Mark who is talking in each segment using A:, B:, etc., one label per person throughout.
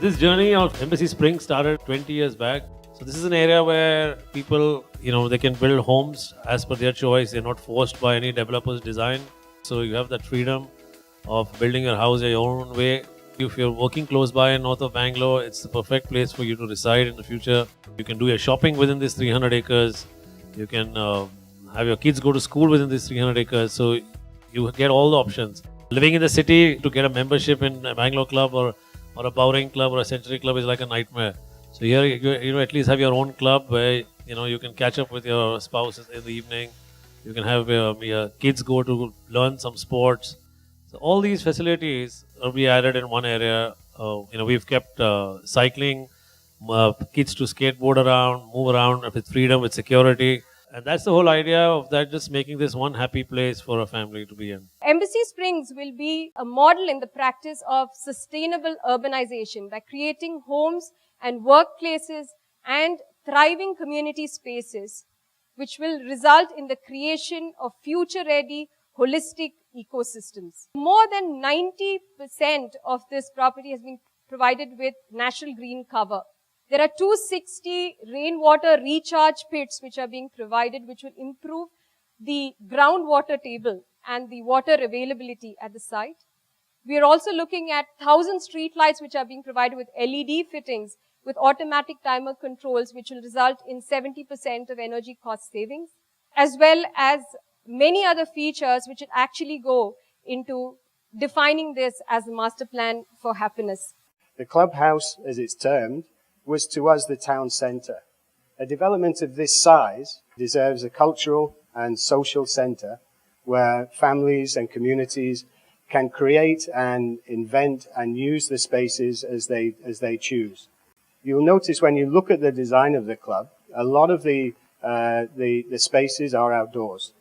A: This journey of Embassy Spring started 20 years back. So this is an area where people, they can build homes as per their choice. They're not forced by any developer's design. So you have that freedom of building your house your own way. If you're working close by north of Bangalore, it's the perfect place for you to reside in the future. You can do your shopping within this 300 acres. You can have your kids go to school within this 300 acres. So you get all the options. Living in the city, to get a membership in a Bangalore club or a Powering club or a Century club is like a nightmare. So here you at least have your own club where you can catch up with your spouses in the evening. You can have your kids go to learn some sports. So all these facilities will be added in one area. We've kept cycling, kids to skateboard around, move around with freedom, with security. And that's the whole idea of that, just making this one happy place for a family to be in.
B: Embassy Springs will be a model in the practice of sustainable urbanization by creating homes and workplaces and thriving community spaces, which will result in the creation of future-ready, holistic ecosystems. More than 90% of this property has been provided with natural green cover. There are 260 rainwater recharge pits which are being provided, which will improve the groundwater table and the water availability at the site. We are also looking at 1,000 street lights which are being provided with LED fittings with automatic timer controls, which will result in 70% of energy cost savings, as well as many other features which will actually go into defining this as a master plan for happiness.
C: The clubhouse, as it's termed, was to us the town centre. A development of this size deserves a cultural and social centre where families and communities can create and invent and use the spaces as they choose. You'll notice when you look at the design of the club, a lot of the spaces are outdoors.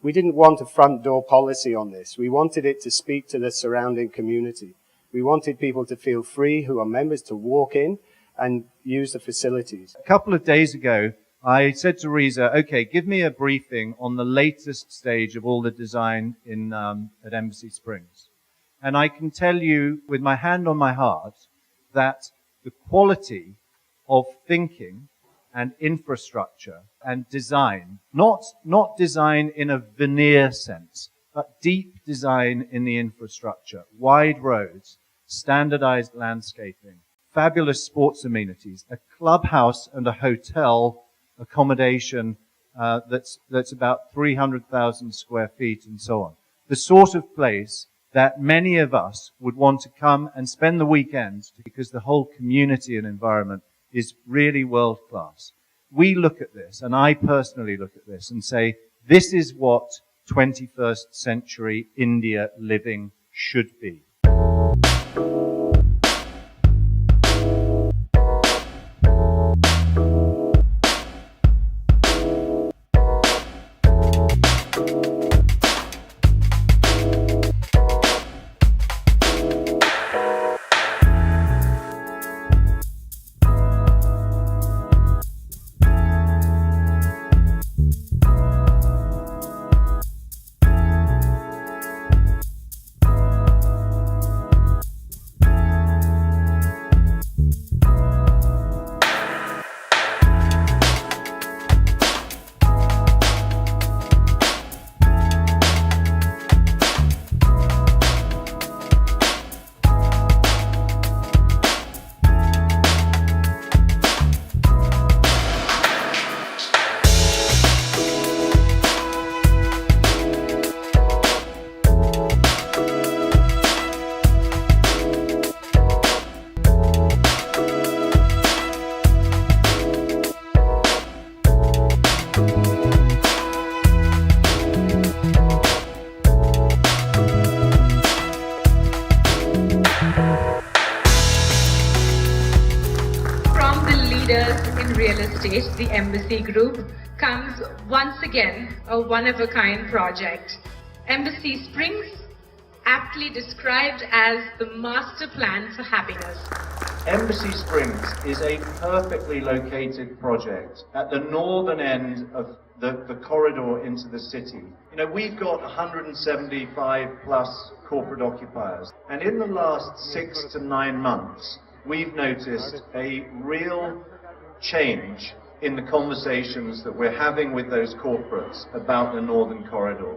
C: We didn't want a front door policy on this. We wanted it to speak to the surrounding community. We wanted people to feel free who are members to walk in and use the facilities.
D: A couple of days ago, I said to Riza, okay, give me a briefing on the latest stage of all the design at Embassy Springs. And I can tell you with my hand on my heart that the quality of thinking and infrastructure and design, not design in a veneer sense, but deep design in the infrastructure, wide roads, standardized landscaping, fabulous sports amenities, a clubhouse and a hotel accommodation that's about 300,000 square feet and so on. The sort of place that many of us would want to come and spend the weekends because the whole community and environment is really world class. We look at this, and I personally look at this and say, this is what 21st century India living should be.
E: In real estate, the Embassy Group, comes once again a one-of-a-kind project. Embassy Springs, aptly described as the master plan for happiness.
D: Embassy Springs is a perfectly located project at the northern end of the corridor into the city. You know, we've got 175 plus corporate occupiers, and in the last 6 to 9 months, we've noticed a real change in the conversations that we're having with those corporates about the Northern Corridor.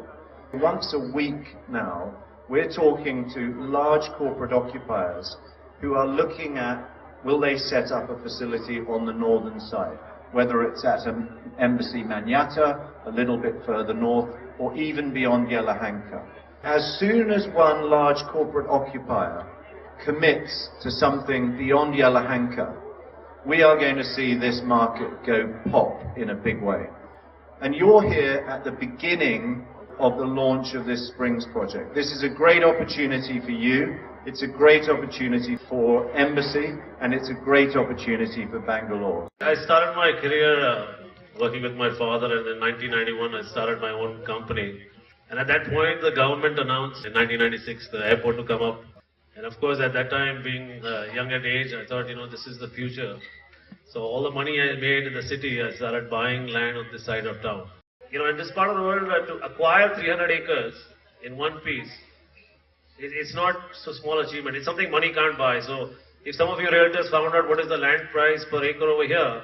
D: Once a week now, we're talking to large corporate occupiers who are looking at, will they set up a facility on the northern side, whether it's at an embassy Manyata, a little bit further north, or even beyond Yelahanka. As soon as one large corporate occupier commits to something beyond Yelahanka, we are going to see this market go pop in a big way. And you're here at the beginning of the launch of this Springs project. This is a great opportunity for you, it's a great opportunity for Embassy, and it's a great opportunity for Bangalore.
A: I started my career working with my father, and in 1991 I started my own company. And at that point the government announced in 1996 the airport to come up. And of course, at that time, being young at age, I thought, this is the future. So all the money I made in the city, I started buying land on this side of town. In this part of the world, to acquire 300 acres in one piece, it's not so small achievement. It's something money can't buy. So if some of your realtors found out what is the land price per acre over here,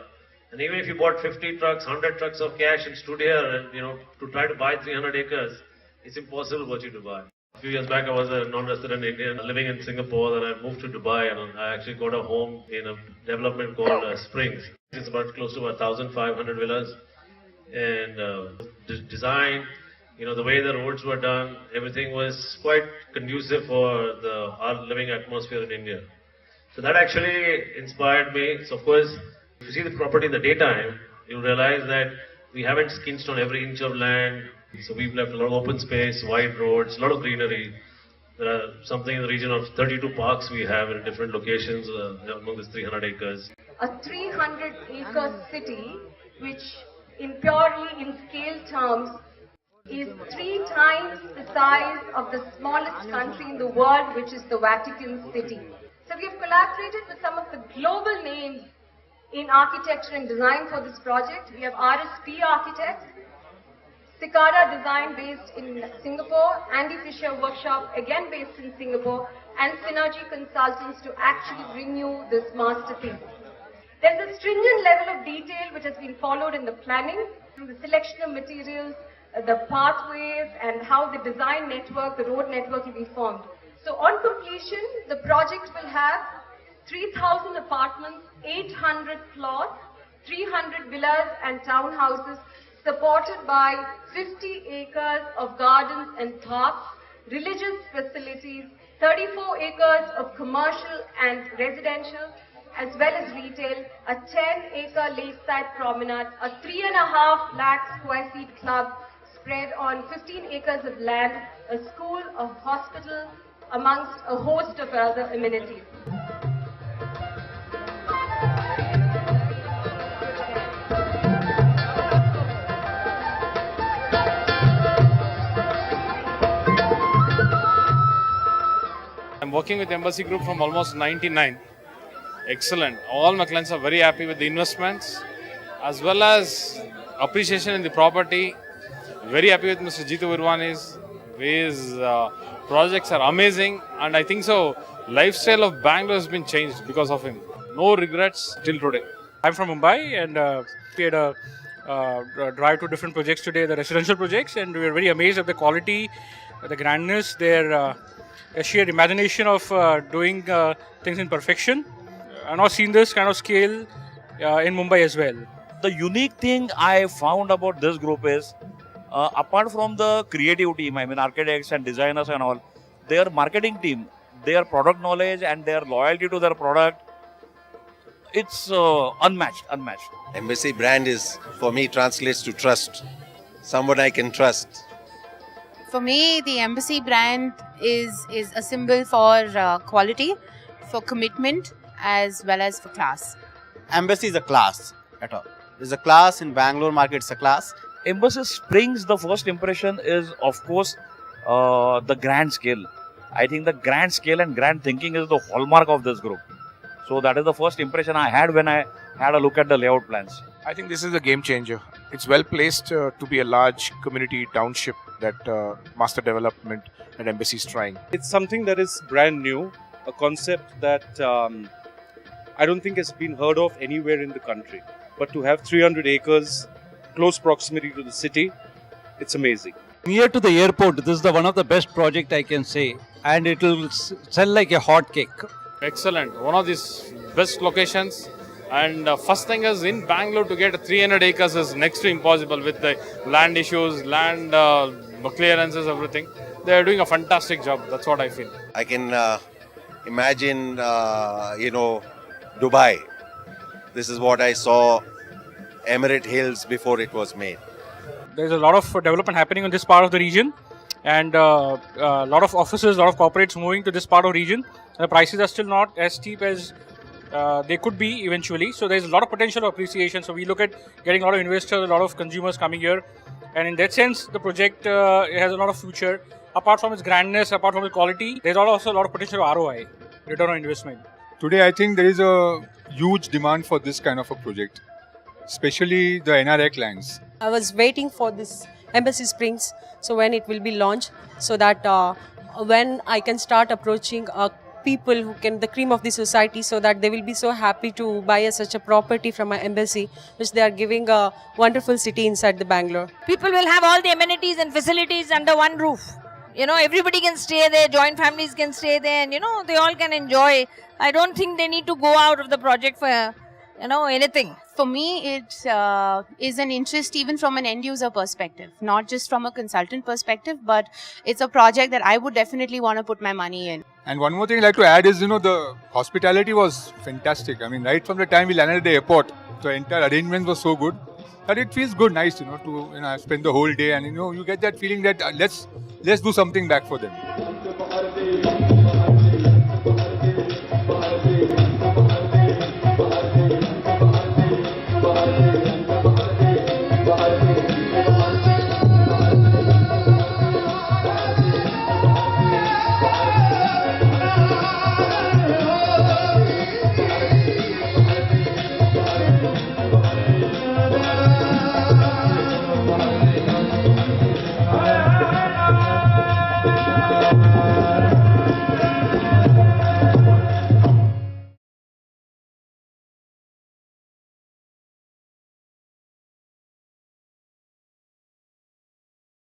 A: and even if you bought 50 trucks, 100 trucks of cash and stood here and, to try to buy 300 acres, it's impossible for you to buy. A few years back, I was a non-resident Indian living in Singapore. Then I moved to Dubai, and I actually got a home in a development called Springs. It's about close to 1,500 villas, and design, the way the roads were done, everything was quite conducive for our living atmosphere in India. So that actually inspired me. So of course, if you see the property in the daytime, you'll realize that we haven't skinched on every inch of land. So we've left a lot of open space, wide roads, a lot of greenery. There are something in the region of 32 parks we have in different locations among this 300 acres.
B: A 300-acre city, which purely in scale terms is 3 times the size of the smallest country in the world, which is the Vatican City. So we have collaborated with some of the global names in architecture and design for this project. We have RSP Architects, Cicada Design based in Singapore, Andy Fisher Workshop again based in Singapore, and Synergy Consultants to actually bring you this masterpiece. There's a stringent level of detail which has been followed in the planning, from the selection of materials, the pathways, and how the design network, the road network will be formed. So on completion, the project will have 3,000 apartments, 800 plots, 300 villas and townhouses, supported by 50 acres of gardens and parks, religious facilities, 34 acres of commercial and residential, as well as retail, a 10-acre lakeside promenade, a 3.5 lakh square feet club spread on 15 acres of land, a school, a hospital, amongst a host of other amenities.
F: I'm working with Embassy Group from almost 99. Excellent. All my clients are very happy with the investments as well as appreciation in the property. Very happy with Mr. Jitu Virwani's. His projects are amazing, and I think so lifestyle of Bangalore has been changed because of him. No regrets till today.
G: I'm from Mumbai, and we had a drive to different projects today, the residential projects, and we were very amazed at the quality, the grandness, their sheer imagination of doing things in perfection. I've not seen this kind of scale in Mumbai as well.
H: The unique thing I found about this group is, apart from the creative team, architects and designers and all, their marketing team, their product knowledge and their loyalty to their product, it's unmatched.
I: Embassy brand is, for me, translates to trust. Someone I can trust.
J: For me, the Embassy brand is a symbol for quality, for commitment, as well as for class.
K: Embassy is a class at all. It's a class in Bangalore market. It's a class.
H: Embassy Springs, the first impression is, of course, the grand scale. I think the grand scale and grand thinking is the hallmark of this group. So that is the first impression I had when I had a look at the layout plans.
L: I think this is a game changer. It's well placed to be a large community township that master development at Embassy is trying.
M: It's something that is brand new, a concept that I don't think has been heard of anywhere in the country. But to have 300 acres, close proximity to the city, it's amazing.
N: Near to the airport, this is one of the best project I can say, and it will sell like a hot cake.
F: Excellent. One of these best locations. And first thing is in Bangalore to get 300 acres is next to impossible with the land issues, land clearances, everything. They are doing a fantastic job. That's what I feel.
I: I can imagine, Dubai. This is what I saw, Emirate Hills before it was made.
G: There's a lot of development happening in this part of the region, and a lot of offices, a lot of corporates moving to this part of the region. The prices are still not as steep as they could be eventually. So there's a lot of potential appreciation. So we look at getting a lot of investors, a lot of consumers coming here. And in that sense, the project has a lot of future. Apart from its grandness, apart from its quality, there's also a lot of potential ROI, return on investment.
O: Today, I think there is a huge demand for this kind of a project, especially the NRI clients.
P: I was waiting for this Embassy Springs, so when it will be launched, so that when I can start approaching people who can, the cream of the society, so that they will be so happy to buy such a property from my embassy, which they are giving a wonderful city inside the Bangalore.
Q: People will have all the amenities and facilities under one roof. Everybody can stay there, joint families can stay there, and they all can enjoy. I don't think they need to go out of the project for anything.
J: For me, it is an interest even from an end user perspective, not just from a consultant perspective, but it's a project that I would definitely want to put my money in.
O: And one more thing I'd like to add is, the hospitality was fantastic. I mean, right from the time we landed at the airport, the entire arrangement was so good that it feels good, nice, to spend the whole day, and you get that feeling that let's do something back for them.